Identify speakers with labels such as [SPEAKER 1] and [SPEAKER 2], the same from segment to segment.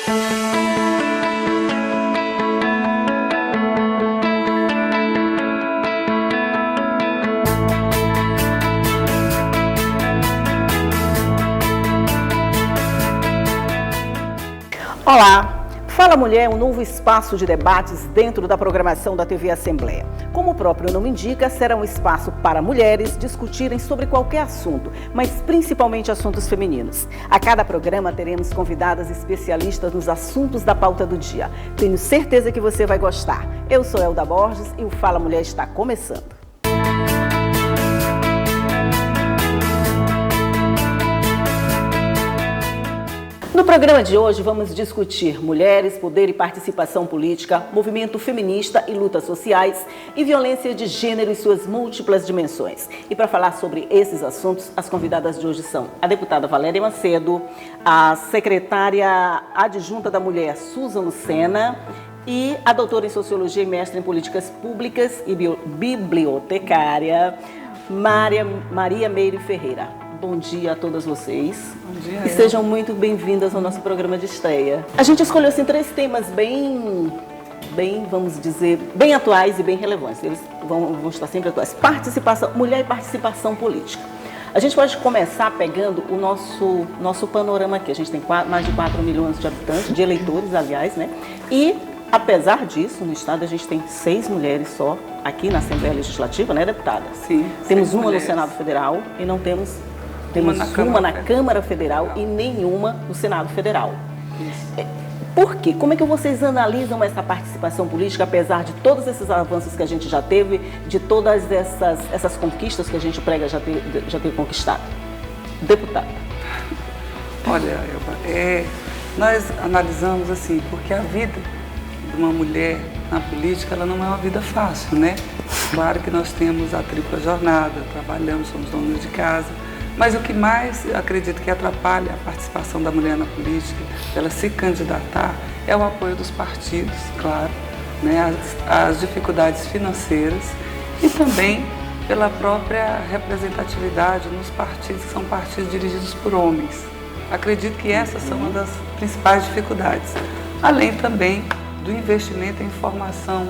[SPEAKER 1] Olá! Fala Mulher é um novo espaço de debates dentro da programação da TV Assembleia. Como o próprio nome indica, será um espaço para mulheres discutirem sobre qualquer assunto, mas principalmente assuntos femininos. A cada programa teremos convidadas especialistas nos assuntos da pauta do dia. Tenho certeza que você vai gostar. Eu sou Elda Borges e o Fala Mulher está começando. No programa de hoje vamos discutir mulheres, poder e participação política, movimento feminista e lutas sociais e violência de gênero em suas múltiplas dimensões. E para falar sobre esses assuntos, as convidadas de hoje são a deputada Valéria Macedo, a secretária adjunta da Mulher, Susan Lucena, e a doutora em Sociologia e mestre em Políticas Públicas e bibliotecária, Maria Meire Ferreira. Bom dia a todas vocês.
[SPEAKER 2] Bom dia.
[SPEAKER 1] E sejam muito bem-vindas ao nosso programa de estreia. A gente escolheu assim 3 temas bem, vamos dizer, bem atuais e bem relevantes. Eles vão estar sempre atuais. Participação, mulher e participação política. A gente pode começar pegando o nosso panorama aqui. A gente tem mais de 4 milhões de habitantes, de eleitores, aliás, né? E, apesar disso, no estado a gente tem 6 mulheres só aqui na Assembleia Legislativa, né, deputada?
[SPEAKER 2] Sim.
[SPEAKER 1] Temos uma
[SPEAKER 2] mulheres
[SPEAKER 1] no Senado Federal e não temos uma na Câmara Federal e nenhuma no Senado Federal.
[SPEAKER 2] Isso.
[SPEAKER 1] Por quê? Como é que vocês analisam essa participação política, apesar de todos esses avanços que a gente já teve, de todas essas conquistas que a gente prega já ter conquistado? Deputada.
[SPEAKER 2] Olha, Elba, nós analisamos assim, porque a vida de uma mulher na política, ela não é uma vida fácil, né? Claro que nós temos a tripla jornada, trabalhamos, somos donos de casa, mas o que mais acredito que atrapalha a participação da mulher na política, ela se candidatar, é o apoio dos partidos, claro, né? As dificuldades financeiras e também pela própria representatividade nos partidos, que são partidos dirigidos por homens. Acredito que essas são uma das principais dificuldades, além também do investimento em formação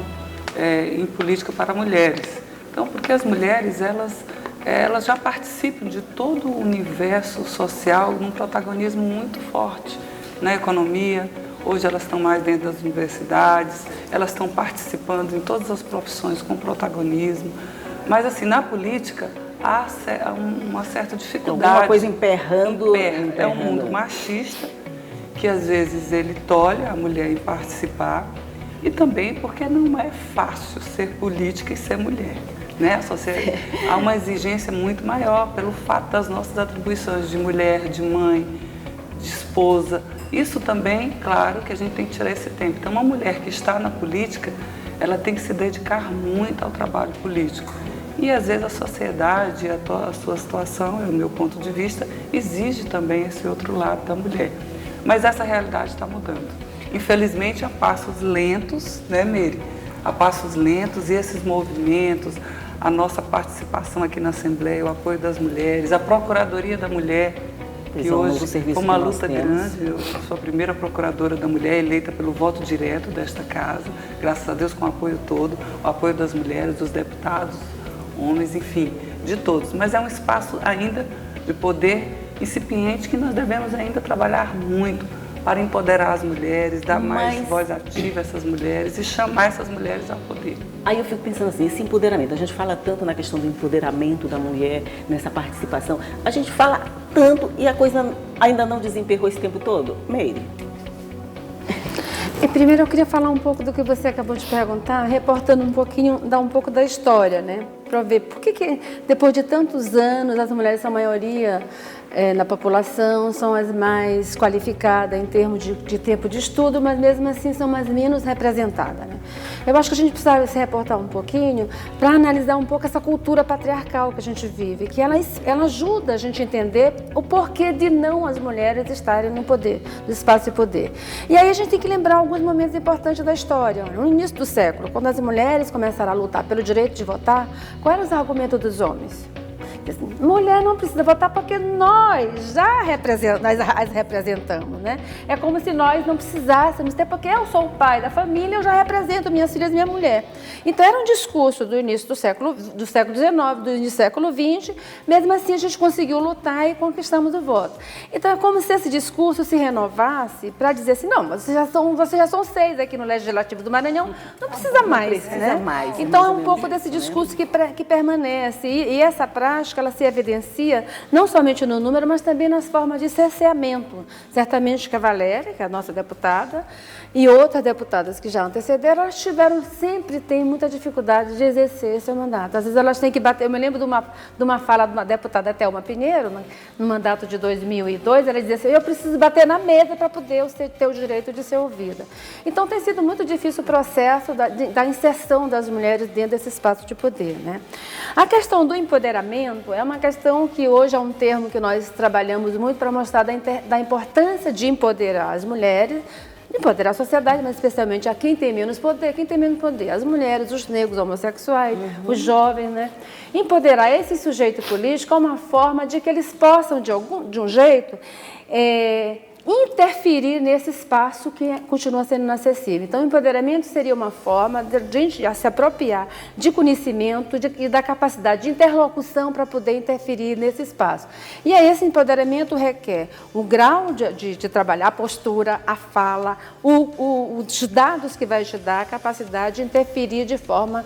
[SPEAKER 2] em política para mulheres. Então, porque as mulheres, elas já participam de todo o universo social num protagonismo muito forte na economia. Hoje elas estão mais dentro das universidades, elas estão participando em todas as profissões com protagonismo. Mas assim, na política há uma certa dificuldade.
[SPEAKER 1] Alguma coisa emperrando.
[SPEAKER 2] É um mundo machista, que às vezes ele tolhe a mulher em participar, e também porque não é fácil ser política e ser mulher, né? Há uma exigência muito maior pelo fato das nossas atribuições de mulher, de mãe, de esposa. Isso também, claro, que a gente tem que tirar esse tempo. Então, uma mulher que está na política, ela tem que se dedicar muito ao trabalho político. E às vezes a sociedade, a sua situação, é o meu ponto de vista, exige também esse outro lado da mulher. Mas essa realidade está mudando. Infelizmente, a passos lentos, né, Meire? A passos lentos, e esses movimentos, a nossa participação aqui na Assembleia, o apoio das mulheres, a Procuradoria da Mulher, que hoje foi uma luta grande. Eu sou a primeira procuradora da mulher eleita pelo voto direto desta casa, graças a Deus, com o apoio todo, o apoio das mulheres, dos deputados, homens, enfim, de todos. Mas é um espaço ainda de poder incipiente que nós devemos ainda trabalhar muito para empoderar as mulheres, dar mais voz ativa a essas mulheres e chamar essas mulheres ao poder.
[SPEAKER 1] Aí eu fico pensando assim, esse empoderamento, a gente fala tanto na questão do empoderamento da mulher, nessa participação, a gente fala tanto e a coisa ainda não desemperrou esse tempo todo? Meire?
[SPEAKER 3] E primeiro eu queria falar um pouco do que você acabou de perguntar, reportando um pouquinho, dar um pouco da história, né? Para ver por que depois de tantos anos as mulheres são a maioria na população, são as mais qualificadas em termos de tempo de estudo, mas mesmo assim são as menos representadas, né? Eu acho que a gente precisa se reportar um pouquinho para analisar um pouco essa cultura patriarcal que a gente vive, que ela ajuda a gente a entender o porquê de não as mulheres estarem no poder, no espaço de poder. E aí a gente tem que lembrar alguns momentos importantes da história. No início do século, quando as mulheres começaram a lutar pelo direito de votar, quais eram os argumentos dos homens? Mulher não precisa votar porque nós já as representamos, né? É como se nós não precisássemos ter, porque eu sou o pai da família, eu já represento minhas filhas e minha mulher. Então era um discurso do início do século XIX, do início do século XX, mesmo assim a gente conseguiu lutar e conquistamos o voto. Então é como se esse discurso se renovasse para dizer assim, não, vocês já são 6 aqui no Legislativo do Maranhão, não precisa mais.
[SPEAKER 1] Precisa mais.
[SPEAKER 3] Então é um pouco desse discurso que permanece. E essa prática, ela se evidencia não somente no número, mas também nas formas de cerceamento. Certamente que a Valéria, que é a nossa deputada, e outras deputadas que já antecederam, elas sempre têm muita dificuldade de exercer seu mandato. Às vezes elas têm que bater. Eu me lembro de uma fala de uma deputada Thelma Pinheiro, no mandato de 2002, ela dizia assim, eu preciso bater na mesa para poder ter o direito de ser ouvida. Então tem sido muito difícil o processo da inserção das mulheres dentro desse espaço de poder, né? A questão do empoderamento é uma questão que hoje é um termo que nós trabalhamos muito para mostrar da importância de empoderar as mulheres, empoderar a sociedade, mas especialmente a quem tem menos poder. Quem tem menos poder? As mulheres, os negros, os homossexuais, os jovens, né? Empoderar esse sujeito político é uma forma de que eles possam, de um jeito, interferir nesse espaço que continua sendo inacessível. Então, o empoderamento seria uma forma de a gente se apropriar de conhecimento e da capacidade de interlocução para poder interferir nesse espaço. E aí, esse empoderamento requer o grau de trabalhar, a postura, a fala, os dados que vai te dar, a capacidade de interferir de forma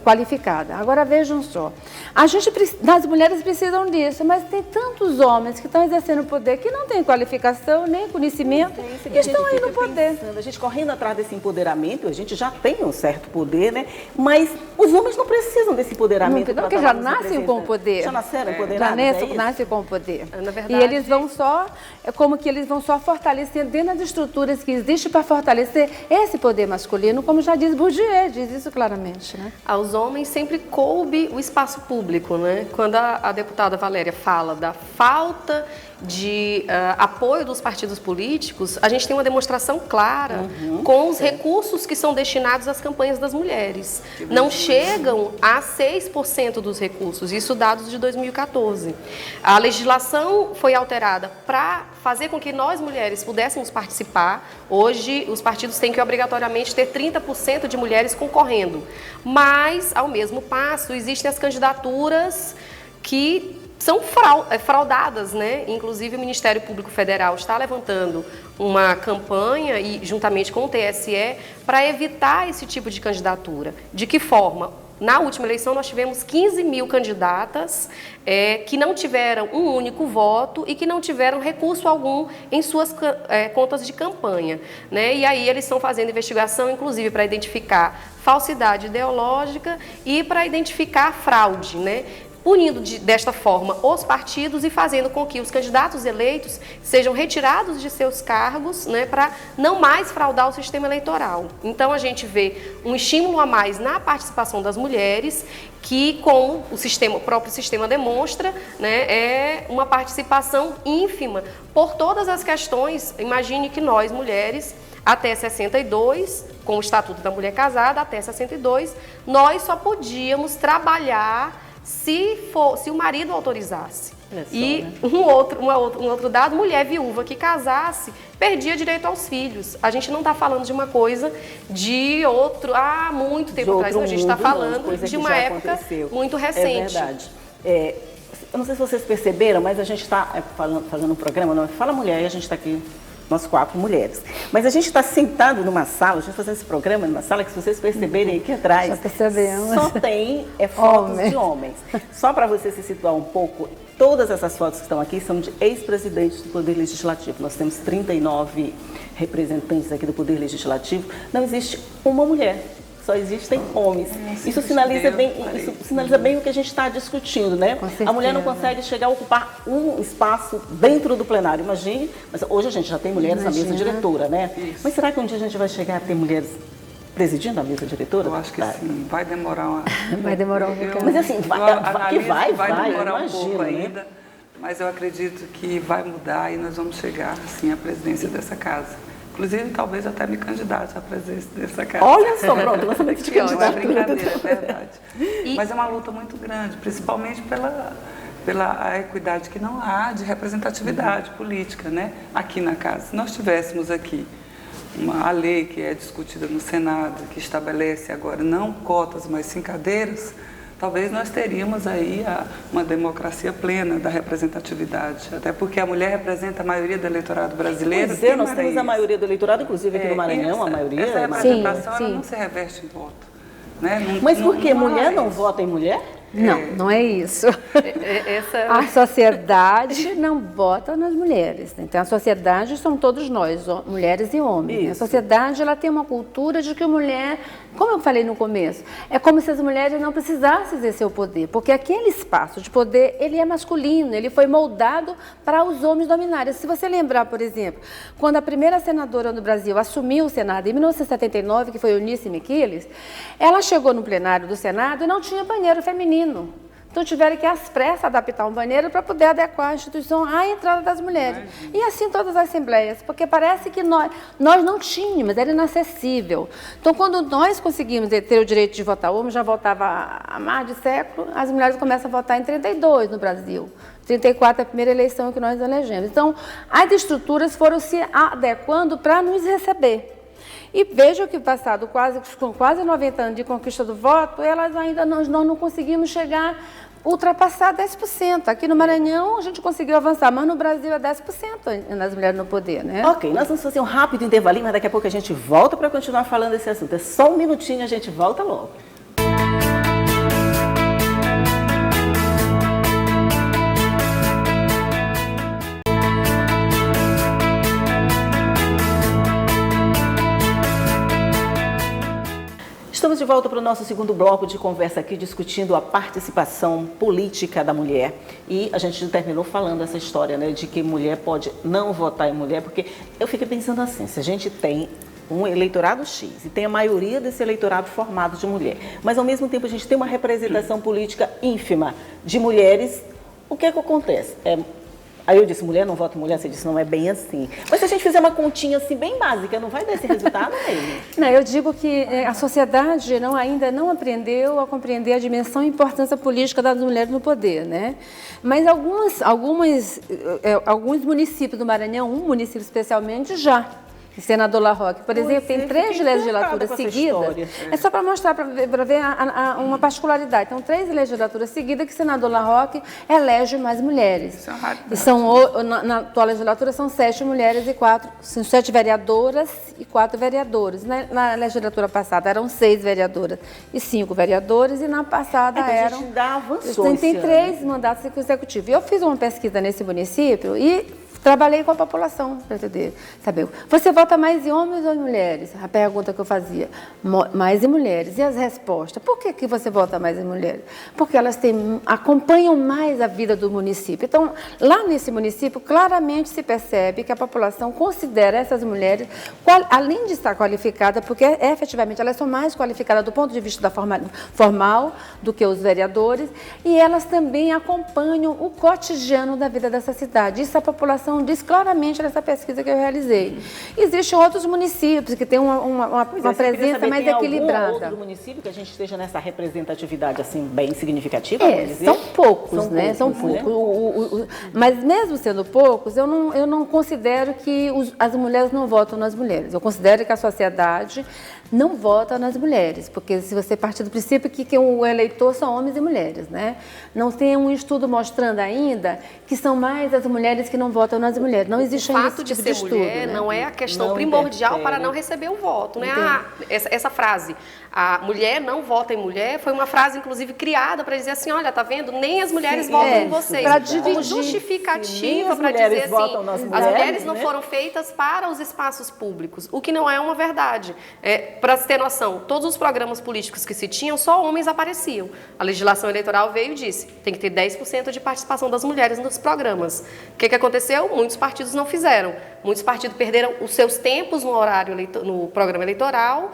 [SPEAKER 3] qualificada. Agora vejam só, as mulheres precisam disso, mas tem tantos homens que estão exercendo o poder que não têm qualificação nem conhecimento e estão aí no poder.
[SPEAKER 1] A gente correndo atrás desse empoderamento, a gente já tem um certo poder, né? Mas os homens não precisam desse empoderamento.
[SPEAKER 3] Não, porque já nascem com o poder.
[SPEAKER 1] Já nasceram empoderados,
[SPEAKER 3] Já nascem com o poder.
[SPEAKER 4] Na verdade,
[SPEAKER 3] e eles vão só fortalecendo dentro das estruturas que existem para fortalecer esse poder masculino, como já diz Bourdieu, diz isso claramente. Né?
[SPEAKER 4] Aos homens sempre coube o espaço público, né? Quando a deputada Valéria fala da falta de apoio dos partidos políticos, a gente tem uma demonstração clara com os recursos que são destinados às campanhas das mulheres. Não chegam a 6% dos recursos, isso dados de 2014. A legislação foi alterada para fazer com que nós, mulheres, pudéssemos participar. Hoje, os partidos têm que obrigatoriamente ter 30% de mulheres concorrendo. Mas, ao mesmo passo, existem as candidaturas que são fraudadas, né? Inclusive o Ministério Público Federal está levantando uma campanha, e juntamente com o TSE, para evitar esse tipo de candidatura. De que forma? Na última eleição nós tivemos 15 mil candidatas que não tiveram um único voto e que não tiveram recurso algum em suas contas de campanha, né? E aí eles estão fazendo investigação, inclusive, para identificar falsidade ideológica e para identificar fraude, né? Punindo desta forma os partidos e fazendo com que os candidatos eleitos sejam retirados de seus cargos, né, para não mais fraudar o sistema eleitoral. Então, a gente vê um estímulo a mais na participação das mulheres, que, como o próprio sistema demonstra, né, é uma participação ínfima por todas as questões. Imagine que nós, mulheres, até 62, com o Estatuto da Mulher Casada, até 62, nós só podíamos trabalhar se o marido autorizasse. E um outro dado, mulher viúva que casasse, perdia direito aos filhos. A gente não está falando de uma coisa há muito tempo atrás, a gente está falando de uma época muito recente.
[SPEAKER 1] É verdade. Eu não sei se vocês perceberam, mas a gente está fazendo um programa, não Fala Mulher, e a gente está aqui, nós 4 mulheres. Mas a gente está sentado numa sala, a gente está fazendo esse programa numa sala que, se vocês perceberem aqui atrás, só tem fotos de homens. Só para você se situar um pouco, todas essas fotos que estão aqui são de ex-presidentes do Poder Legislativo. Nós temos 39 representantes aqui do Poder Legislativo. Não existe uma mulher. Só existem homens. Isso sinaliza bem o que a gente está discutindo, né? A mulher não consegue chegar a ocupar um espaço dentro do plenário. Imagine, mas hoje a gente já tem mulheres na mesa diretora, né? Isso. Mas será que um dia a gente vai chegar a ter mulheres presidindo a mesa diretora?
[SPEAKER 2] Eu acho que sim, vai demorar
[SPEAKER 3] vai demorar um pouco.
[SPEAKER 1] Mas assim, vai
[SPEAKER 2] demorar um pouco ainda, mas eu acredito que vai mudar e nós vamos chegar assim à presidência dessa casa. Inclusive, talvez até me candidate à presidência dessa casa.
[SPEAKER 1] Olha só, pronto, lançamento de
[SPEAKER 2] Não é
[SPEAKER 1] candidatura.
[SPEAKER 2] brincadeira, é verdade. Mas é uma luta muito grande, principalmente pela a equidade que não há de representatividade política, né? Aqui na casa. Se nós tivéssemos aqui a lei que é discutida no Senado, que estabelece agora não cotas, mas sim cadeiras, talvez nós teríamos aí uma democracia plena da representatividade, até porque a mulher representa a maioria do eleitorado brasileiro.
[SPEAKER 1] Pois é, nós temos a maioria do eleitorado, inclusive aqui no Maranhão, a maioria.
[SPEAKER 2] Essa representação ela não se reveste em voto. Né?
[SPEAKER 1] Mas por que mulher não vota em mulher?
[SPEAKER 3] Não, não é isso. A sociedade não vota nas mulheres. Então, a sociedade são todos nós, mulheres e homens.
[SPEAKER 1] Isso.
[SPEAKER 3] A sociedade ela tem uma cultura de que a mulher, como eu falei no começo, é como se as mulheres não precisassem exercer o poder, porque aquele espaço de poder, ele é masculino, ele foi moldado para os homens dominarem. Se você lembrar, por exemplo, quando a primeira senadora do Brasil assumiu o Senado em 1979, que foi Eunice Miquiles, ela chegou no plenário do Senado e não tinha banheiro feminino. Então tiveram que às pressas adaptar um banheiro para poder adequar a instituição à entrada das mulheres. E assim todas as assembleias, porque parece que nós não tínhamos, era inacessível. Então quando nós conseguimos ter o direito de votar, o homem já votava há mais de século, as mulheres começam a votar em 32 no Brasil. 34 é a primeira eleição que nós elegemos. Então as estruturas foram se adequando para nos receber. E vejam que passado com quase 90 anos de conquista do voto, nós não conseguimos ultrapassar 10%. Aqui no Maranhão a gente conseguiu avançar, mas no Brasil é 10% nas mulheres no poder, né?
[SPEAKER 1] Ok, nós vamos fazer um rápido intervalinho, mas daqui a pouco a gente volta para continuar falando desse assunto. É só um minutinho, a gente volta logo. Estamos de volta para o nosso segundo bloco de conversa aqui, discutindo a participação política da mulher. E a gente terminou falando essa história, né, de que mulher pode não votar em mulher, porque eu fiquei pensando assim, se a gente tem um eleitorado X e tem a maioria desse eleitorado formado de mulher, mas ao mesmo tempo a gente tem uma representação política ínfima de mulheres, o que é que acontece? Aí eu disse, mulher não vota em mulher, você disse, não é bem assim. Mas se a gente fizer uma continha assim bem básica, não vai dar esse resultado mesmo?
[SPEAKER 3] Não, eu digo que a sociedade ainda não aprendeu a compreender a dimensão e importância política das mulheres no poder, né? Mas alguns municípios do Maranhão, um município especialmente, já. O senador Larroque, por exemplo, tem 3 legislaturas seguidas. É só para mostrar, para ver uma particularidade. Então, 3 legislaturas seguidas que o senador Larroque elege mais mulheres. Na atual legislatura são 7 mulheres são 7 vereadoras e 4 vereadores. Na legislatura passada eram 6 vereadoras e 5 vereadores, e na passada eram... Tem 3 mandatos consecutivos. Eu fiz uma pesquisa nesse município e trabalhei com a população para saber. Você vota mais em homens ou em mulheres? A pergunta que eu fazia. Mais em mulheres. E as respostas? Por que você vota mais em mulheres? Porque elas acompanham mais a vida do município. Então, lá nesse município, claramente se percebe que a população considera essas mulheres, além de estar qualificada, porque efetivamente elas são mais qualificadas do ponto de vista formal do que os vereadores, e elas também acompanham o cotidiano da vida dessa cidade. Isso a população diz claramente nessa pesquisa que eu realizei. Existem outros municípios que têm uma presença mais equilibrada.
[SPEAKER 1] Tem algum outro município que a gente esteja nessa representatividade assim bem significativa?
[SPEAKER 3] São poucos, né? São poucos. Mas mesmo sendo poucos, eu não considero que as mulheres não votam nas mulheres. Eu considero que a sociedade não vota nas mulheres, porque se você partir do princípio que o eleitor são homens e mulheres, né? Não tem um estudo mostrando ainda que são mais as mulheres que não votam nas mulheres. Não existe ainda esse tipo de estudo. O fato de ser mulher,
[SPEAKER 4] né, não é a questão primordial para não receber o voto, né? Essa frase, a mulher não vota em mulher, foi uma frase, inclusive, criada para dizer assim, olha, tá vendo? Nem as mulheres votam em vocês. Como justificativa para dizer assim, as mulheres não foram feitas para os espaços públicos, o que não é uma verdade. Para se ter noção, todos os programas políticos que se tinham, só homens apareciam. A legislação eleitoral veio e disse, tem que ter 10% de participação das mulheres nos programas. O que aconteceu? Muitos partidos não fizeram. Muitos partidos perderam os seus tempos no programa eleitoral,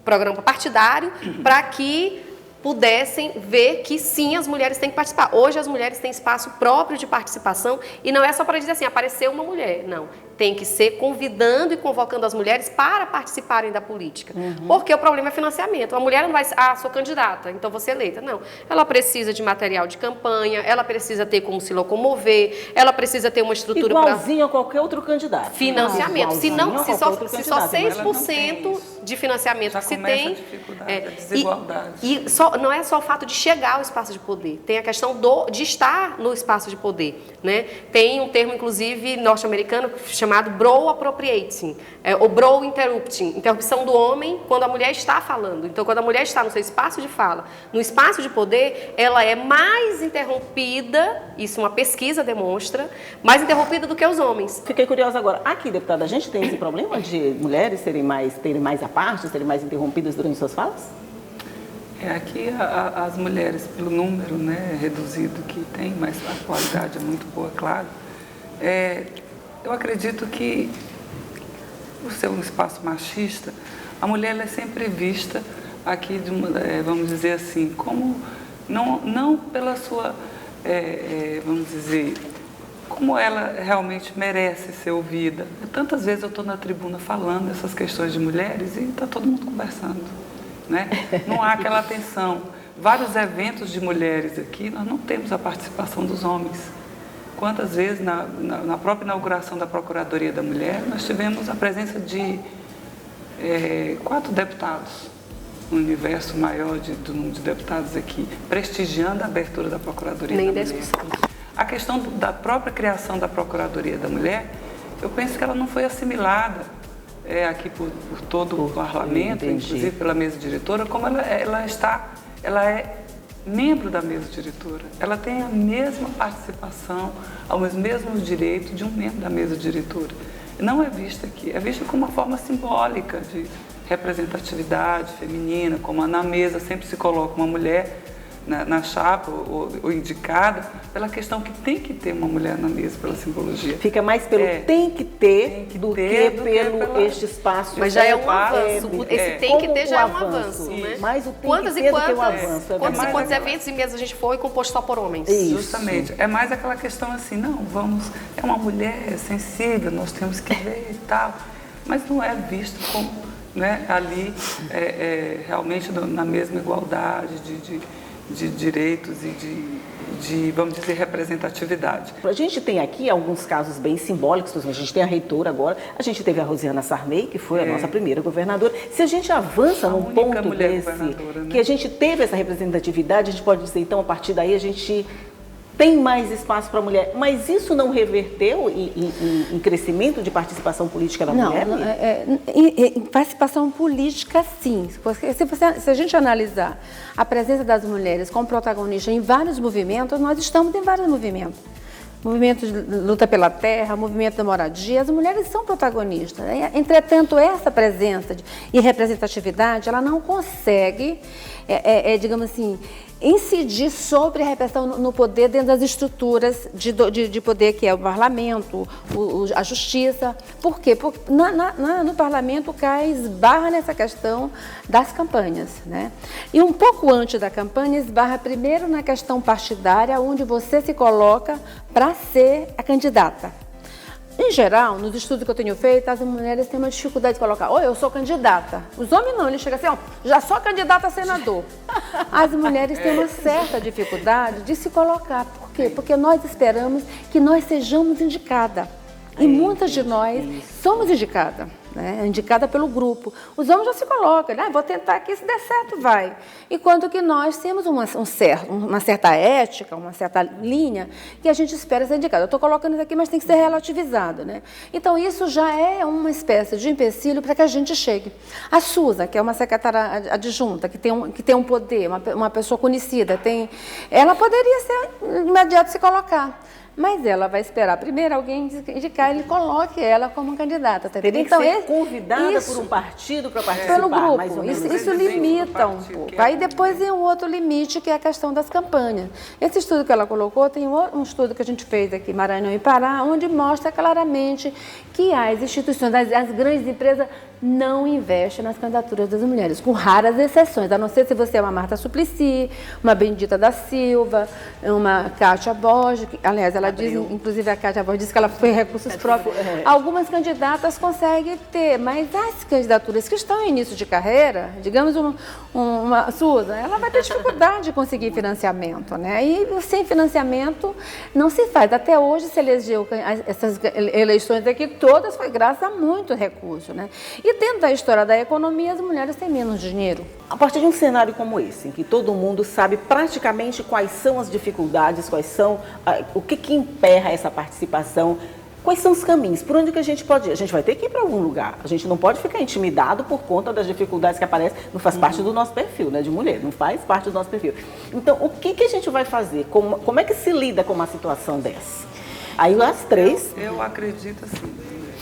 [SPEAKER 4] programa partidário, para que pudessem ver que sim, as mulheres têm que participar. Hoje as mulheres têm espaço próprio de participação e não é só para dizer assim, apareceu uma mulher, não. tem que ser convidando e convocando as mulheres para participarem da política. Porque o problema é financiamento. A mulher não vai, sou candidata, então vou ser eleita. Não. Ela precisa de material de campanha, ela precisa ter como se locomover, ela precisa ter uma estrutura para...
[SPEAKER 1] Igualzinho a qualquer outro candidato.
[SPEAKER 4] Financiamento. Se só
[SPEAKER 1] candidato,
[SPEAKER 4] 6% de financiamento
[SPEAKER 2] já
[SPEAKER 4] que se
[SPEAKER 2] começa
[SPEAKER 4] tem...
[SPEAKER 2] a dificuldade, a desigualdade.
[SPEAKER 4] Não é só o fato de chegar ao espaço de poder, tem a questão de estar no espaço de poder, né? Tem um termo, inclusive, norte-americano chamado bro appropriating, ou bro interrupting, interrupção do homem quando a mulher está falando. Então, quando a mulher está no seu espaço de fala, no espaço de poder, ela é mais interrompida, isso uma pesquisa demonstra, mais interrompida do que os homens.
[SPEAKER 1] Fiquei curiosa agora. Aqui, deputada, a gente tem esse problema de mulheres terem mais à parte, serem mais interrompidas durante suas falas?
[SPEAKER 2] Aqui as mulheres, pelo número, né, reduzido que tem, mas a qualidade é muito boa, claro. Eu acredito que, por ser um espaço machista, a mulher ela é sempre vista aqui, vamos dizer assim, como não pela sua, vamos dizer, como ela realmente merece ser ouvida. Tantas vezes eu estou na tribuna falando essas questões de mulheres e está todo mundo conversando. Né? Não há aquela atenção. Vários eventos de mulheres aqui, nós não temos a participação dos homens. Quantas vezes, na própria inauguração da Procuradoria da Mulher, nós tivemos a presença de 4 deputados, um universo maior do número de deputados aqui, prestigiando a abertura da Procuradoria da Mulher. Nem 10%. A questão da própria criação da Procuradoria da Mulher, eu penso que ela não foi assimilada aqui por todo o parlamento, inclusive pela mesa diretora, como ela é membro da mesa diretora. Ela tem a mesma participação, os mesmos direitos de um membro da mesa diretora. Não é vista aqui, é vista como uma forma simbólica de representatividade feminina, como na mesa sempre se coloca uma mulher na chapa ou indicada, pela questão que tem que ter uma mulher na mesa, pela simbologia.
[SPEAKER 1] Fica mais pelo tem que ter do que pelo este espaço.
[SPEAKER 4] Mas já é um avanço. Esse tem que ter já é um avanço. Né?
[SPEAKER 1] Mais o tem que ter do que o avanço.
[SPEAKER 4] Quantos e quantos eventos e mesas a gente foi composto só por homens?
[SPEAKER 1] Isso.
[SPEAKER 2] Justamente. É mais aquela questão assim, é uma mulher sensível, nós temos que ver e tal. Mas não é visto como, né, ali realmente na mesma igualdade de direitos e de, vamos dizer, representatividade.
[SPEAKER 1] A gente tem aqui alguns casos bem simbólicos, a gente tem a reitora agora, a gente teve a Rosiana Sarney, que foi a nossa primeira governadora. Se a gente avança num ponto desse, né? Que a gente teve essa representatividade, a gente pode dizer, então, a partir daí a gente tem mais espaço para a mulher, mas isso não reverteu em crescimento de participação política da mulher?
[SPEAKER 3] Em participação política, sim. Se a gente analisar a presença das mulheres como protagonista em vários movimentos, nós estamos em vários movimentos. Movimento de luta pela terra, movimento da moradia, as mulheres são protagonistas. Entretanto, essa presença e representatividade, ela não consegue, digamos assim, incidir sobre a repressão no poder dentro das estruturas de poder, que é o parlamento, a justiça. Por quê? Porque no parlamento esbarra nessa questão das campanhas, né? E um pouco antes da campanha, esbarra primeiro na questão partidária, onde você se coloca para ser a candidata. Em geral, nos estudos que eu tenho feito, as mulheres têm uma dificuldade de colocar, eu sou candidata. Os homens não, eles chegam assim, já sou candidata a senador. As mulheres têm uma certa dificuldade de se colocar. Por quê? Porque nós esperamos que nós sejamos indicadas. E muitas de nós somos indicadas, né? Indicada pelo grupo. Os homens já se colocam, vou tentar aqui, se der certo, vai. Enquanto que nós temos uma certa ética, uma certa linha, que a gente espera ser indicada. Eu estou colocando isso aqui, mas tem que ser relativizado, né? Então, isso já é uma espécie de empecilho para que a gente chegue. A Susan, que é uma secretária adjunta, que tem um poder, uma pessoa conhecida, ela poderia ser imediato se colocar. Mas ela vai esperar primeiro alguém indicar, ele coloque ela como candidata. Tá?
[SPEAKER 1] Teria que ser convidada por um partido para participar.
[SPEAKER 3] Pelo grupo.
[SPEAKER 1] Mais ou menos.
[SPEAKER 3] Isso limita um pouco. Aí depois tem um outro limite, que é a questão das campanhas. Esse estudo que ela colocou, tem um estudo que a gente fez aqui em Maranhão e Pará, onde mostra claramente que as instituições, as grandes empresas, não investem nas candidaturas das mulheres, com raras exceções, a não ser se você é uma Marta Suplicy, uma Benedita da Silva, uma Cátia Borges, que, aliás, ela ela diz, inclusive a Cátia Borges disse que ela foi recursos próprios. Algumas candidatas conseguem ter, mas as candidaturas que estão em início de carreira, digamos uma Susan, ela vai ter dificuldade de conseguir financiamento, né? E sem financiamento não se faz. Até hoje se elegeu essas eleições aqui todas foi graças a muito recurso, né? E dentro da história da economia, as mulheres têm menos dinheiro.
[SPEAKER 1] A partir de um cenário como esse, em que todo mundo sabe praticamente quais são as dificuldades, quais são, o que emperra essa participação, quais são os caminhos, por onde que a gente pode ir? A gente vai ter que ir para algum lugar, a gente não pode ficar intimidado por conta das dificuldades que aparecem, não faz parte do nosso perfil, né, de mulher, não faz parte do nosso perfil. Então, o que a gente vai fazer? Como é que se lida com uma situação dessa? Aí as três...
[SPEAKER 2] Eu acredito assim,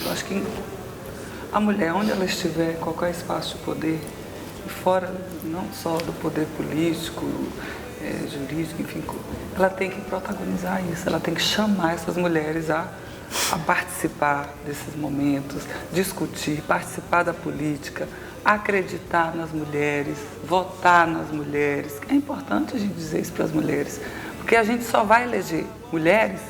[SPEAKER 2] eu acho que a mulher, onde ela estiver, qualquer espaço de poder, e fora não só do poder político, jurídico, enfim, ela tem que protagonizar isso, ela tem que chamar essas mulheres a participar desses momentos, discutir, participar da política, acreditar nas mulheres, votar nas mulheres. É importante a gente dizer isso para as mulheres, porque a gente só vai eleger mulheres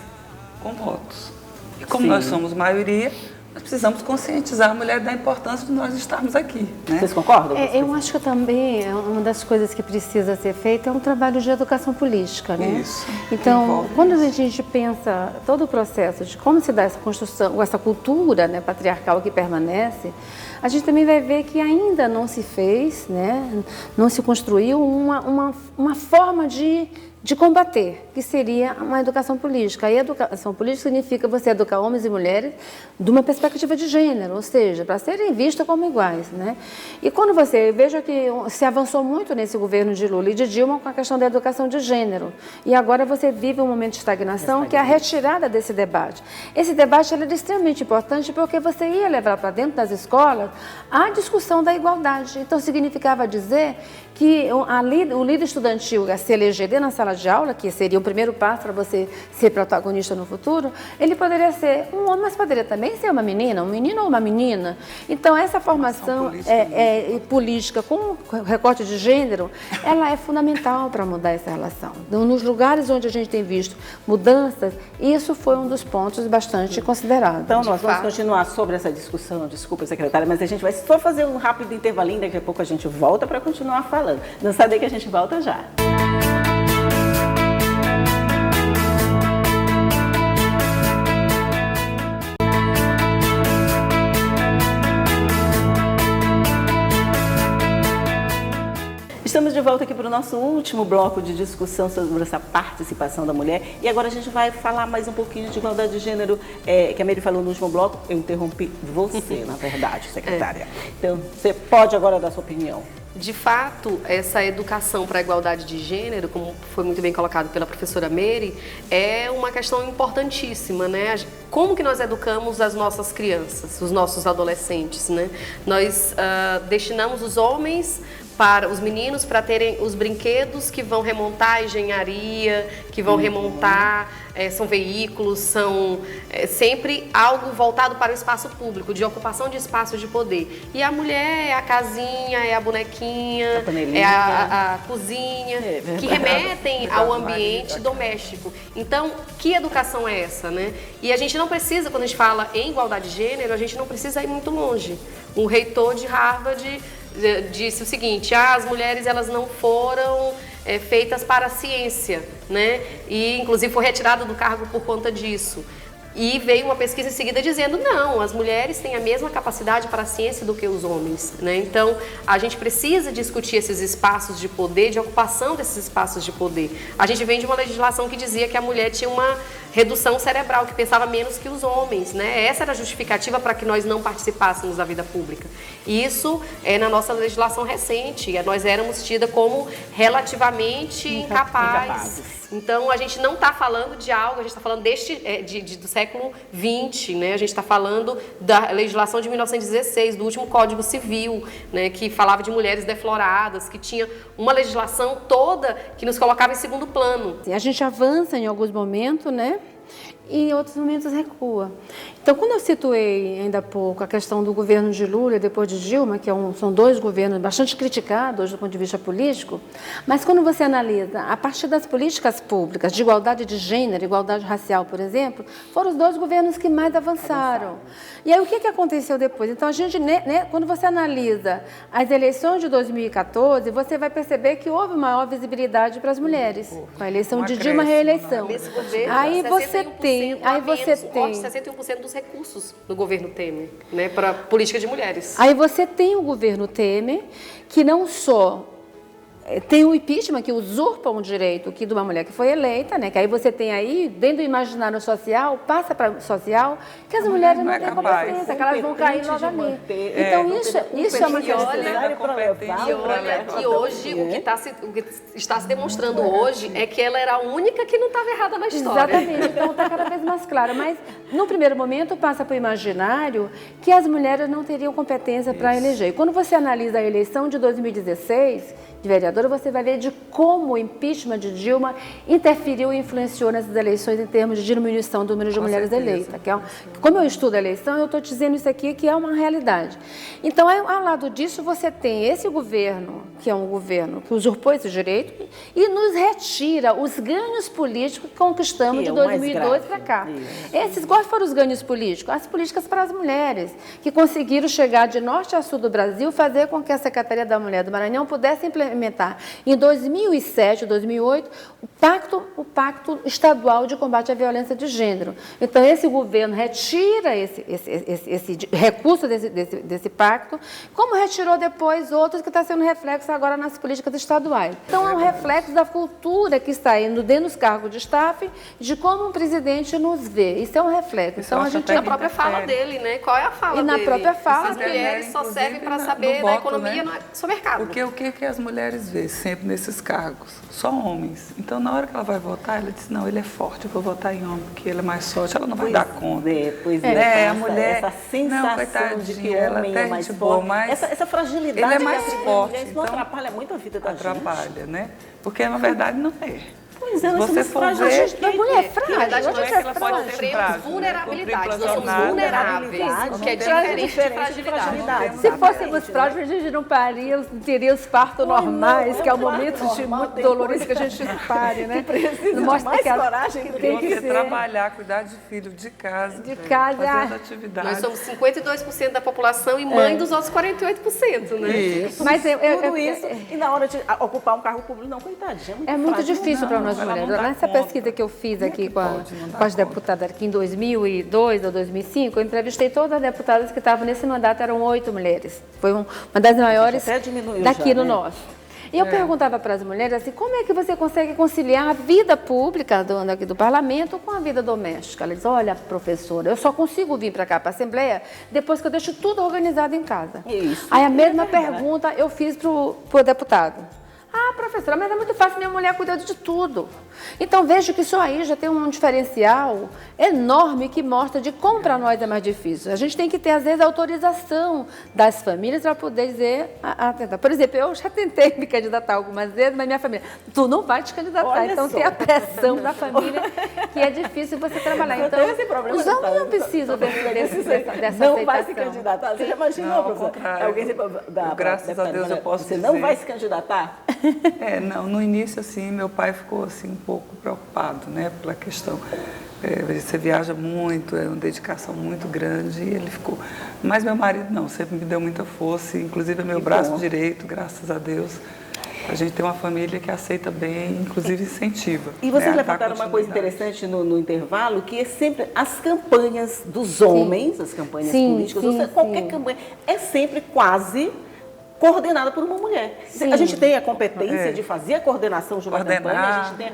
[SPEAKER 2] com votos. E como nós somos maioria, nós precisamos conscientizar a mulher da importância de nós estarmos aqui, né?
[SPEAKER 1] Vocês concordam?
[SPEAKER 3] Eu acho que também uma das coisas que precisa ser feita é um trabalho de educação política, né?
[SPEAKER 2] Isso.
[SPEAKER 3] Então, quando a gente pensa todo o processo de como se dá essa construção, essa cultura, né, patriarcal que permanece, a gente também vai ver que ainda não se fez, né, não se construiu uma forma de combater, que seria uma educação política. E educação política significa você educar homens e mulheres de uma perspectiva de gênero, ou seja, para serem vistos como iguais, né? E quando veja que se avançou muito nesse governo de Lula e de Dilma com a questão da educação de gênero. E agora você vive um momento de estagnação, que é a retirada desse debate. Esse debate era extremamente importante porque você ia levar para dentro das escolas a discussão da igualdade. Então, significava dizer que o líder estudantil a se eleger dentro da sala de aula, que seria o primeiro passo para você ser protagonista no futuro, ele poderia ser um homem, mas poderia também ser uma menina, um menino ou uma menina. Então, essa formação política com recorte de gênero, ela é fundamental para mudar essa relação. Nos lugares onde a gente tem visto mudanças, isso foi um dos pontos bastante considerados.
[SPEAKER 1] Então, nós vamos continuar sobre essa discussão, desculpa, secretária, mas a gente vai só fazer um rápido intervalinho, daqui a pouco a gente volta para continuar falando. Não sai daí que a gente volta já. Estamos de volta aqui para o nosso último bloco de discussão sobre essa participação da mulher. E agora a gente vai falar mais um pouquinho de igualdade de gênero, que a Mary falou no último bloco. Eu interrompi você, na verdade, secretária. Então, você pode agora dar sua opinião.
[SPEAKER 4] De fato, essa educação para a igualdade de gênero, como foi muito bem colocado pela professora Mary, é uma questão importantíssima, né? Como que nós educamos as nossas crianças, os nossos adolescentes, né? Nós destinamos os homens os meninos para terem os brinquedos que vão remontar a engenharia, que vão remontar, são veículos, são sempre algo voltado para o espaço público, de ocupação de espaços de poder. E a mulher é a casinha, é a bonequinha, é a cozinha, que remetem ao ambiente doméstico. Então, que educação é essa, né? E a gente não precisa, quando a gente fala em igualdade de gênero, a gente não precisa ir muito longe. O reitor de Harvard disse o seguinte: as mulheres elas não foram feitas para a ciência, né? E inclusive foi retirado do cargo por conta disso. E veio uma pesquisa em seguida dizendo, não, as mulheres têm a mesma capacidade para a ciência do que os homens, né? Então, a gente precisa discutir esses espaços de poder, de ocupação desses espaços de poder. A gente vem de uma legislação que dizia que a mulher tinha uma redução cerebral, que pensava menos que os homens, né? Essa era a justificativa para que nós não participássemos da vida pública. E isso é na nossa legislação recente, nós éramos tidas como relativamente incapazes. Então, a gente não está falando de algo, a gente está falando do século XX, né? A gente está falando da legislação de 1916, do último Código Civil, né? Que falava de mulheres defloradas, que tinha uma legislação toda que nos colocava em segundo plano.
[SPEAKER 3] A gente avança em alguns momentos, né? e em outros momentos recua. Então, quando eu situei ainda há pouco a questão do governo de Lula e depois de Dilma, que são dois governos bastante criticados do ponto de vista político, mas quando você analisa a partir das políticas públicas de igualdade de gênero, igualdade racial, por exemplo, foram os dois governos que mais avançaram. E aí, o que aconteceu depois? Então, a gente, quando você analisa as eleições de 2014, você vai perceber que houve maior visibilidade para as mulheres, com a eleição de Dilma e a reeleição. Aí você tem...
[SPEAKER 4] 61% dos recursos do governo Temer, né, para política de mulheres.
[SPEAKER 3] Aí você tem o governo Temer, que não só tem o impeachment, que usurpa um direito de uma mulher que foi eleita, né? Que aí você tem aí, dentro do imaginário social, passa para o social, que as mulheres não têm competência, que elas vão cair novamente. Então, isso é uma questão.
[SPEAKER 4] E olha que hoje, o que está se demonstrando hoje é que ela era a única que não estava errada na história.
[SPEAKER 3] Exatamente, então está cada vez mais claro. Mas, no primeiro momento, passa para o imaginário que as mulheres não teriam competência para eleger. E quando você analisa a eleição de 2016, de vereadora, você vai ver de como o impeachment de Dilma interferiu e influenciou nessas eleições em termos de diminuição do número de mulheres eleitas. Como eu estudo a eleição, eu estou dizendo isso aqui que é uma realidade. Então, ao lado disso, você tem esse governo, que é um governo que usurpou esse direito e nos retira os ganhos políticos que conquistamos de 2002 para cá. Quais foram os ganhos políticos? As políticas para as mulheres, que conseguiram chegar de norte a sul do Brasil, fazer com que a Secretaria da Mulher do Maranhão pudesse implementar em 2007, 2008, o Pacto Estadual de Combate à Violência de Gênero. Então, esse governo retira esse recurso desse pacto, como retirou depois outros que está sendo reflexo agora nas políticas estaduais. Então, é um reflexo da cultura que está indo dentro dos cargos de staff, de como o presidente nos vê. Isso é um reflexo. Então,
[SPEAKER 4] a própria fala dele, né? Qual é a fala dele?
[SPEAKER 3] E na própria fala.
[SPEAKER 4] As mulheres só servem para saber da economia, no seu mercado.
[SPEAKER 2] O que as mulheres vê sempre nesses cargos? Só homens. Então, na hora que ela vai votar, ela diz, não, ele é forte, eu vou votar em homem, porque ele é mais forte, ela não vai dar conta. A mulher,
[SPEAKER 1] essa sensação de que o homem é mais forte, essa fragilidade.
[SPEAKER 2] Ele é mais forte.
[SPEAKER 1] Isso não atrapalha muito a vida da gente.
[SPEAKER 2] Atrapalha, né? Porque, na verdade, não é.
[SPEAKER 1] Pois é,
[SPEAKER 2] nós somos frágeis.
[SPEAKER 3] A mulher é frágil.
[SPEAKER 4] Na verdade,
[SPEAKER 2] não é que ela pode ser
[SPEAKER 4] temos
[SPEAKER 2] frágil,
[SPEAKER 4] vulnerabilidades. Nós somos
[SPEAKER 2] nada.
[SPEAKER 4] vulneráveis, que é diferente de fragilidade.
[SPEAKER 3] Se fôssemos frágeis, a gente não teria os partos normais, que é o momento de muito doloroso que a gente pare, né?
[SPEAKER 1] Não mostra mais coragem do que
[SPEAKER 2] você trabalhar, cuidar de filho, de casa, fazer as atividades.
[SPEAKER 4] Nós somos 52% da população e mãe dos outros 48%, né?
[SPEAKER 2] Isso.
[SPEAKER 3] Mas
[SPEAKER 1] tudo isso, e na hora de ocupar um cargo público, não, coitadinha.
[SPEAKER 3] É muito difícil para nós mulheres. Nessa pesquisa que eu fiz aqui com as deputadas aqui em 2002 ou 2005, eu entrevistei todas as deputadas que estavam nesse mandato, eram 8 mulheres. Foi uma das maiores daqui no nosso. E eu perguntava para as mulheres assim, como é que você consegue conciliar a vida pública do parlamento com a vida doméstica? Ela diz, olha, professora, eu só consigo vir para cá, para a Assembleia, depois que eu deixo tudo organizado em casa.
[SPEAKER 1] Isso.
[SPEAKER 3] Aí a mesma pergunta eu fiz para o deputado. Ah, professora, mas é muito fácil, minha mulher cuida de tudo. Então, vejo que isso aí já tem um diferencial enorme que mostra de como para nós é mais difícil. A gente tem que ter, às vezes, a autorização das famílias para poder dizer, tentar. Por exemplo, eu já tentei me candidatar algumas vezes, mas minha família, tu não vai te candidatar.
[SPEAKER 1] Olha
[SPEAKER 3] então,
[SPEAKER 1] só.
[SPEAKER 3] tem a pressão da família, que é difícil você trabalhar. Então, os homens não precisam dessa
[SPEAKER 1] não
[SPEAKER 3] aceitação.
[SPEAKER 1] Vai se candidatar. Você já imaginou, professora? Alguém
[SPEAKER 2] graças a Deus eu posso
[SPEAKER 1] Você
[SPEAKER 2] dizer.
[SPEAKER 1] não vai se candidatar?
[SPEAKER 2] Não, no início, assim, meu pai ficou, assim, um pouco preocupado, né, pela questão. Você viaja muito, é uma dedicação muito grande, e ele ficou... Mas meu marido não, sempre me deu muita força, inclusive é meu braço direito, graças a Deus. A gente tem uma família que aceita bem, inclusive incentiva.
[SPEAKER 1] E vocês levantaram uma coisa interessante no intervalo, que é sempre as campanhas dos homens, as campanhas políticas, qualquer campanha, é sempre quase coordenada por uma mulher.
[SPEAKER 3] Sim.
[SPEAKER 1] A gente tem a competência de fazer a coordenação de uma campanha, a gente tem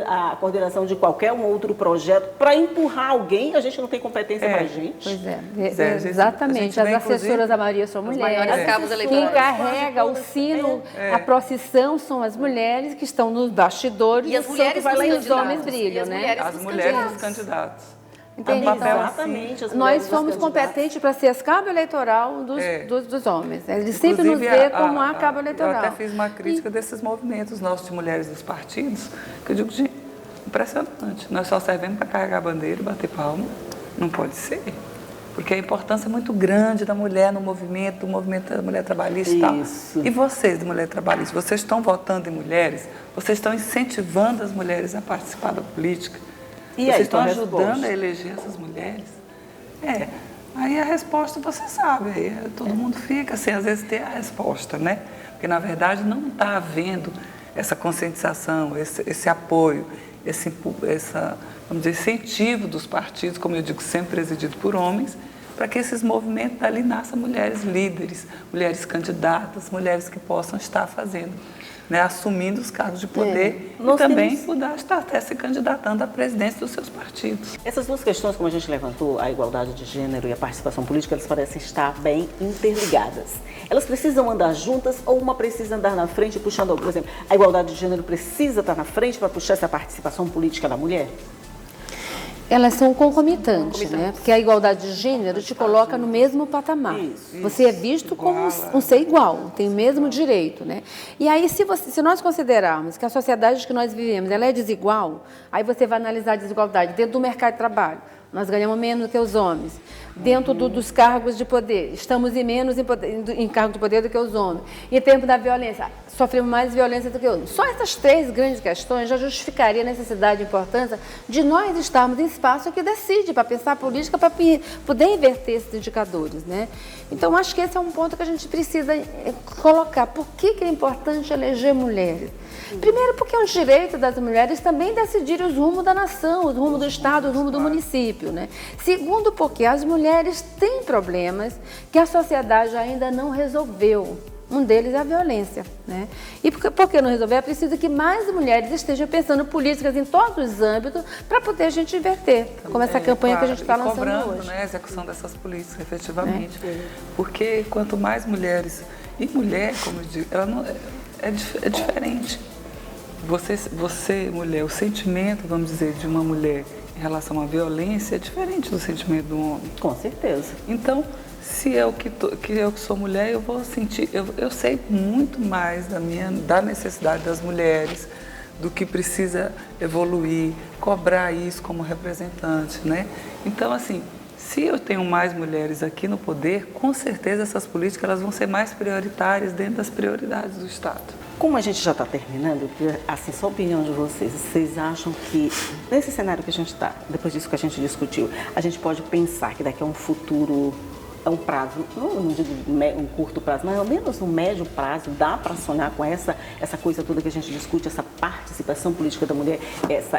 [SPEAKER 1] a coordenação de qualquer outro projeto. Para empurrar alguém, a gente não tem competência para a gente.
[SPEAKER 3] Pois é, exatamente. As assessoras da Maria são mulheres. Quem carrega o sino, a procissão são as mulheres que estão nos bastidores.
[SPEAKER 4] E as mulheres vai lá
[SPEAKER 3] e os homens brilham, né?
[SPEAKER 2] As mulheres dos candidatos.
[SPEAKER 3] Entendi.
[SPEAKER 1] Exatamente.
[SPEAKER 3] Nós somos competentes para ser cabo eleitoral dos homens. Eles sempre nos vê como a cabo eleitoral.
[SPEAKER 2] Eu até fiz uma crítica desses movimentos nossos de mulheres dos partidos, que eu digo, gente, impressionante. Nós só servimos para carregar a bandeira e bater palma. Não pode ser. Porque a importância é muito grande da mulher no movimento, do movimento da mulher trabalhista e tal. E vocês, da mulher trabalhista, vocês estão votando em mulheres? Vocês estão incentivando as mulheres a participar da política?
[SPEAKER 1] E
[SPEAKER 2] vocês
[SPEAKER 1] aí,
[SPEAKER 2] estão ajudando a eleger essas mulheres? Aí a resposta você sabe, aí todo mundo fica sem às vezes ter a resposta, né? Porque na verdade não está havendo essa conscientização, esse apoio, vamos dizer, incentivo dos partidos, como eu digo, sempre presidido por homens, para que esses movimentos dali nasçam mulheres líderes, mulheres candidatas, mulheres que possam estar fazendo, né, assumindo os cargos de poder e também poder estar até se candidatando à presidência dos seus partidos.
[SPEAKER 1] Essas duas questões, como a gente levantou, a igualdade de gênero e a participação política, elas parecem estar bem interligadas. Elas precisam andar juntas ou uma precisa andar na frente puxando a outra? Por exemplo, a igualdade de gênero precisa estar na frente para puxar essa participação política da mulher?
[SPEAKER 3] Elas são concomitantes, né? Porque a igualdade de gênero te coloca no mesmo patamar. Você é visto como um ser igual, tem o mesmo direito, né? E aí, se nós considerarmos que a sociedade que nós vivemos ela é desigual, aí você vai analisar a desigualdade dentro do mercado de trabalho. Nós ganhamos menos do que os homens. Dentro dos cargos de poder, estamos em cargo de poder do que os homens. Em termos da violência, sofremos mais violência do que os homens. Só essas três grandes questões já justificaria a necessidade e a importância de nós estarmos em espaço que decide para pensar política, para poder inverter esses indicadores, né? Então, acho que esse é um ponto que a gente precisa colocar. Por que é importante eleger mulheres? Primeiro, porque é um direito das mulheres também decidirem os rumos da nação, os rumos do Estado, os rumos do município, né? Segundo, porque as mulheres têm problemas que a sociedade ainda não resolveu. Um deles é a violência, né? E por que não resolver? É preciso que mais mulheres estejam pensando políticas em todos os âmbitos para poder a gente inverter, como essa campanha que a gente está lançando
[SPEAKER 2] cobrando,
[SPEAKER 3] hoje.
[SPEAKER 2] Né, a execução dessas políticas, efetivamente. Porque quanto mais mulheres... E mulher, como eu digo, ela não, é diferente. Você, mulher, o sentimento, vamos dizer, de uma mulher em relação à violência é diferente do sentimento do homem.
[SPEAKER 1] Com certeza.
[SPEAKER 2] Então, se eu que sou mulher, eu vou sentir, eu sei muito mais da necessidade das mulheres, do que precisa evoluir, cobrar isso como representante, né? Então, assim, se eu tenho mais mulheres aqui no poder, com certeza essas políticas elas vão ser mais prioritárias dentro das prioridades do Estado.
[SPEAKER 1] Como a gente já está terminando, assim, só a opinião de vocês acham que nesse cenário que a gente está, depois disso que a gente discutiu, a gente pode pensar que daqui a um futuro, é um prazo, não digo um curto prazo, mas ao menos um médio prazo, dá para sonhar com essa coisa toda que a gente discute, essa participação política da mulher,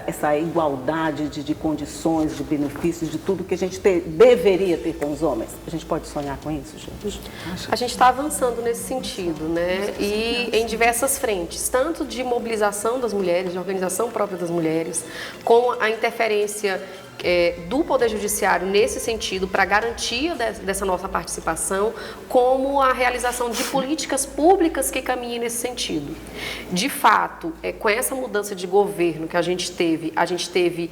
[SPEAKER 1] essa igualdade de condições, de benefícios, de tudo que a gente deveria ter com os homens. A gente pode sonhar com isso, gente?
[SPEAKER 4] A gente está avançando nesse sentido, né? E em diversas frentes, tanto de mobilização das mulheres, de organização própria das mulheres, com a interferência do Poder Judiciário nesse sentido, para garantia dessa nossa participação, como a realização de políticas públicas que caminhem nesse sentido. De fato, com essa mudança de governo que a gente teve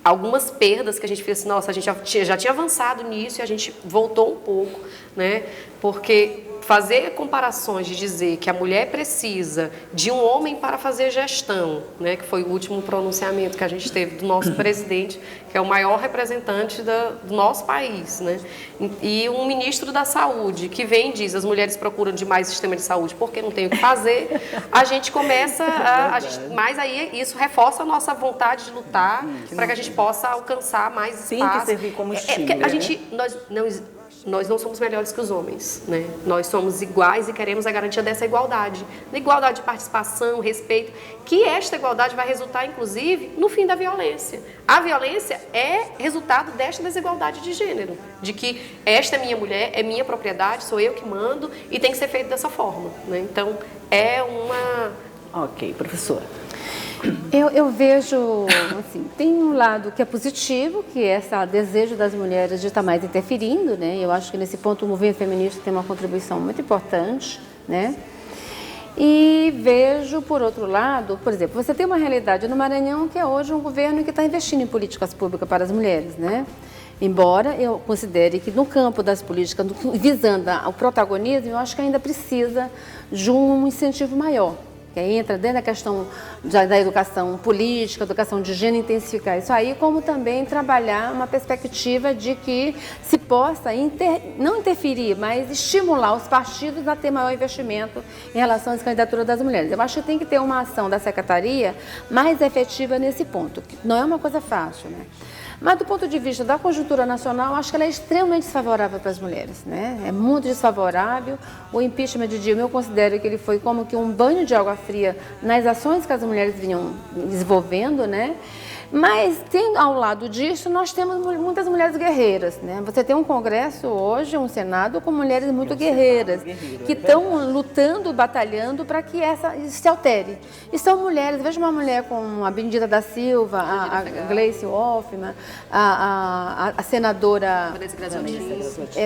[SPEAKER 4] algumas perdas que a gente fez assim, nossa, a gente já tinha avançado nisso e a gente voltou um pouco, né? Porque fazer comparações de dizer que a mulher precisa de um homem para fazer gestão, né, que foi o último pronunciamento que a gente teve do nosso presidente, que é o maior representante do nosso país, né, e um ministro da Saúde que vem e diz, as mulheres procuram de mais sistema de saúde porque não tem o que fazer, a gente começa mas aí isso reforça a nossa vontade de lutar para que a gente possa alcançar mais espaço.
[SPEAKER 1] Tem que servir como estímulo,
[SPEAKER 4] Nós não somos melhores que os homens, né? Nós somos iguais e queremos a garantia dessa igualdade. Da igualdade de participação, respeito, que esta igualdade vai resultar, inclusive, no fim da violência. A violência é resultado desta desigualdade de gênero, de que esta é minha mulher, é minha propriedade, sou eu que mando e tem que ser feito dessa forma, né? Então, é uma...
[SPEAKER 1] Ok, professora.
[SPEAKER 3] Eu vejo, assim, tem um lado que é positivo, que é esse desejo das mulheres de estar mais interferindo, né? Eu acho que nesse ponto o movimento feminista tem uma contribuição muito importante, né? E vejo, por outro lado, por exemplo, você tem uma realidade no Maranhão que é hoje um governo que está investindo em políticas públicas para as mulheres, né? Embora eu considere que no campo das políticas, visando o protagonismo, eu acho que ainda precisa de um incentivo maior. que entra dentro da questão da educação política, educação de gênero, intensificar isso aí, como também trabalhar uma perspectiva de que se possa não interferir, mas estimular os partidos a ter maior investimento em relação às candidaturas das mulheres. Eu acho que tem que ter uma ação da Secretaria mais efetiva nesse ponto, que não é uma coisa fácil, né? Mas do ponto de vista da conjuntura nacional, acho que ela é extremamente desfavorável para as mulheres, né? É muito desfavorável. O impeachment de Dilma, eu considero que ele foi como que um banho de água fria nas ações que as mulheres vinham desenvolvendo, né? Mas, ao lado disso, nós temos muitas mulheres guerreiras, né? Você tem um Congresso hoje, um Senado, com mulheres muito guerreiras, que estão lutando, batalhando para que isso se altere. E são mulheres, veja uma mulher como a Benedita da Silva, a Gleice Hoffmann, a senadora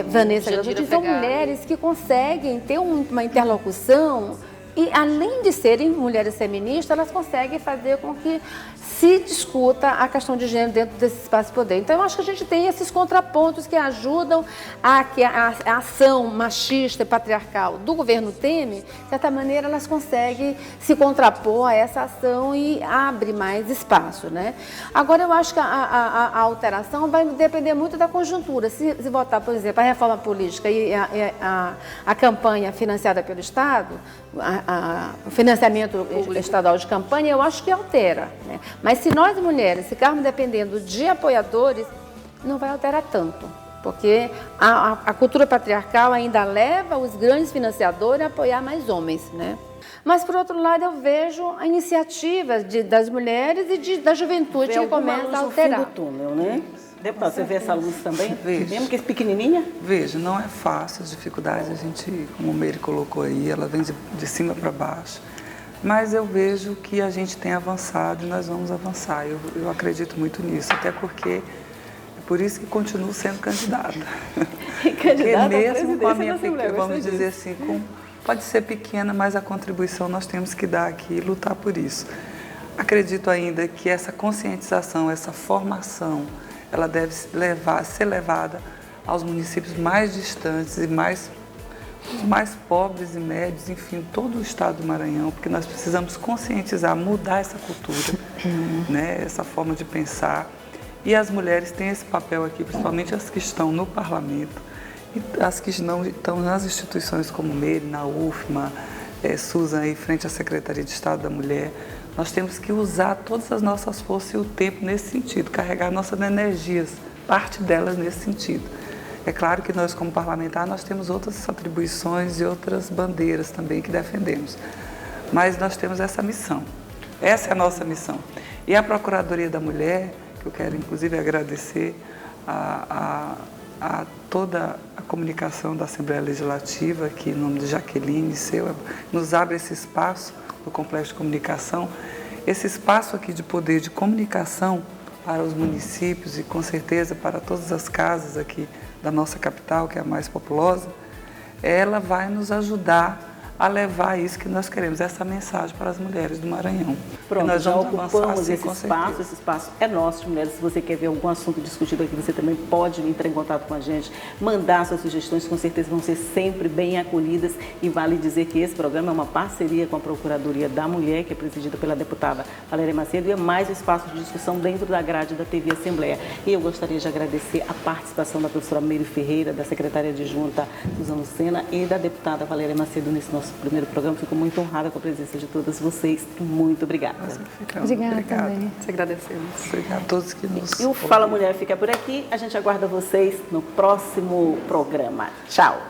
[SPEAKER 3] Vanessa Gradutins, são mulheres que conseguem ter uma interlocução. E, além de serem mulheres feministas, elas conseguem fazer com que se discuta a questão de gênero dentro desse espaço de poder. Então, eu acho que a gente tem esses contrapontos que ajudam a que a ação machista e patriarcal do governo Temer, de certa maneira, elas conseguem se contrapor a essa ação e abre mais espaço, né? Agora, eu acho que a alteração vai depender muito da conjuntura. Se votar, por exemplo, a reforma política e a campanha financiada pelo Estado, o financiamento estadual de campanha, eu acho que altera, né? Mas se nós mulheres ficarmos dependendo de apoiadores, não vai alterar tanto, porque a cultura patriarcal ainda leva os grandes financiadores a apoiar mais homens, né? Mas, por outro lado, eu vejo a iniciativa das mulheres e da juventude que começa a alterar.
[SPEAKER 1] No fim do túnel, né? Deputada, você vê essa luz também?
[SPEAKER 2] Vejo.
[SPEAKER 1] Mesmo que é pequenininha?
[SPEAKER 2] Vejo, não é fácil, as dificuldades, a gente, como o Meire colocou aí, ela vem de cima para baixo. Mas eu vejo que a gente tem avançado e nós vamos avançar. Eu acredito muito nisso, até porque é por isso que continuo sendo candidata.
[SPEAKER 1] Candidata
[SPEAKER 2] mesmo com a minha pequena, vamos dizer assim, pode ser pequena, mas a contribuição nós temos que dar aqui e lutar por isso. Acredito ainda que essa conscientização, essa formação, ela deve ser levada aos municípios mais distantes e os mais pobres e médios, enfim, todo o estado do Maranhão, porque nós precisamos conscientizar, mudar essa cultura, né, essa forma de pensar. E as mulheres têm esse papel aqui, principalmente as que estão no parlamento e as que não estão nas instituições como Meire, na UFMA, Susan aí frente à Secretaria de Estado da Mulher. Nós temos que usar todas as nossas forças e o tempo nesse sentido, carregar nossas energias, parte delas nesse sentido. É claro que nós, como parlamentar, nós temos outras atribuições e outras bandeiras também que defendemos. Mas nós temos essa missão. Essa é a nossa missão. E a Procuradoria da Mulher, que eu quero inclusive agradecer a toda a comunicação da Assembleia Legislativa, que em nome de Jaqueline, nos abre esse espaço do Complexo de Comunicação, esse espaço aqui de poder de comunicação para os municípios e com certeza para todas as casas aqui da nossa capital, que é a mais populosa, ela vai nos ajudar a levar isso que nós queremos, essa mensagem para as mulheres do Maranhão.
[SPEAKER 1] Pronto,
[SPEAKER 2] nós
[SPEAKER 1] já
[SPEAKER 2] vamos
[SPEAKER 1] ocupamos
[SPEAKER 2] assim,
[SPEAKER 1] esse espaço é nosso, de mulheres. Se você quer ver algum assunto discutido aqui, você também pode entrar em contato com a gente, mandar suas sugestões, com certeza vão ser sempre bem acolhidas. E vale dizer que esse programa é uma parceria com a Procuradoria da Mulher, que é presidida pela deputada Valéria Macedo, e é mais um espaço de discussão dentro da grade da TV Assembleia. E eu gostaria de agradecer a participação da professora Meire Ferreira, da secretária adjunta Susan Lucena e da deputada Valéria Macedo nesse nosso primeiro programa. Fico muito honrada com a presença de todas vocês. Muito obrigada.
[SPEAKER 3] Obrigada também.
[SPEAKER 4] Te agradecemos.
[SPEAKER 2] Obrigada a todos que nos
[SPEAKER 1] E o Fala Mulher fica por aqui. A gente aguarda vocês no próximo programa. Tchau.